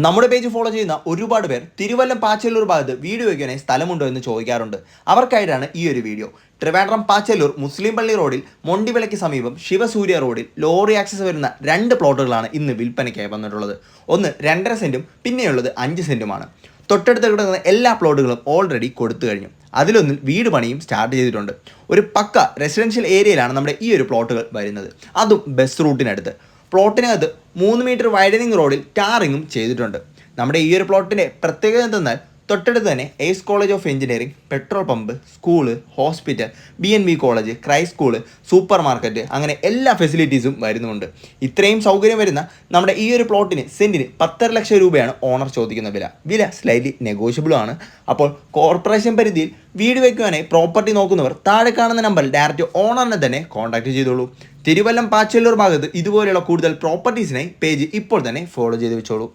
നമ്മുടെ page follow ചെയ്യുന്ന ഒരുപാട് പേർ തിരുവല്ലം പാച്ചല്ലൂർ ഭാഗത്ത് വീഡിയോ വയ്ക്കാനായി സ്ഥലമുണ്ടോ എന്ന് ചോദിക്കാറുണ്ട്. അവർക്കായിട്ടാണ് ഈ ഒരു വീഡിയോ. ട്രിവാൻഡ്രം പാച്ചല്ലൂർ മുസ്ലിം പള്ളി റോഡിൽ മൊണ്ടിവിളയ്ക്ക് സമീപം ശിവസൂര്യ റോഡിൽ ലോറി ആക്സസ് വരുന്ന 2 പ്ലോട്ടുകളാണ് ഇന്ന് വിൽപ്പനയ്ക്കായി വന്നിട്ടുള്ളത്. ഒന്ന് 2.5 സെൻറ്റും പിന്നെയുള്ളത് 5 സെൻറ്റുമാണ്. തൊട്ടടുത്ത് കിടക്കുന്ന എല്ലാ പ്ലോട്ടുകളും ഓൾറെഡി കൊടുത്തു കഴിഞ്ഞു. അതിലൊന്നിൽ വീട് പണിയും സ്റ്റാർട്ട് ചെയ്തിട്ടുണ്ട്. ഒരു പക്ക റെസിഡൻഷ്യൽ ഏരിയയിലാണ് നമ്മുടെ ഈ ഒരു പ്ലോട്ടുകൾ വരുന്നത്, അതും ബസ് റൂട്ടിനടുത്ത്. പ്ലോട്ടിനകത്ത് 3 മീറ്റർ വൈഡനിങ് റോഡിൽ ടാറിങ്ങും ചെയ്തിട്ടുണ്ട്. നമ്മുടെ ഈ ഒരു പ്ലോട്ടിൻ്റെ പ്രത്യേകത എന്തെന്നാൽ തൊട്ടടുത്ത് തന്നെ ace college of engineering, petrol pump, school, hospital, BNV college, Christ school, super market, അങ്ങനെ എല്ലാ ഫെസിലിറ്റീസും വരുന്നുണ്ട്. ഇത്രയും സൗകര്യം വരുന്ന നമ്മുടെ ഈ ഒരു പ്ലോട്ടിന് സെൻറ്റിന് 10.5 ലക്ഷം രൂപയാണ് ഓണർ ചോദിക്കുന്ന വില സ്ലൈറ്റ്ലി നെഗോഷ്യബിളും ആണ്. അപ്പോൾ കോർപ്പറേഷൻ പരിധിയിൽ വീട് വയ്ക്കുവാനായി പ്രോപ്പർട്ടി നോക്കുന്നവർ താഴെ കാണുന്ന നമ്പറിൽ ഡയറക്റ്റ് ഓണറിനെ തന്നെ കോൺടാക്ട് ചെയ്തോളൂ. തിരുവല്ലം പാച്ചല്ലൂർ ഭാഗത്ത് ഇതുപോലെയുള്ള കൂടുതൽ പ്രോപ്പർട്ടീസിനായി പേജ് ഇപ്പോൾ തന്നെ ഫോളോ ചെയ്ത് വെച്ചോളൂ.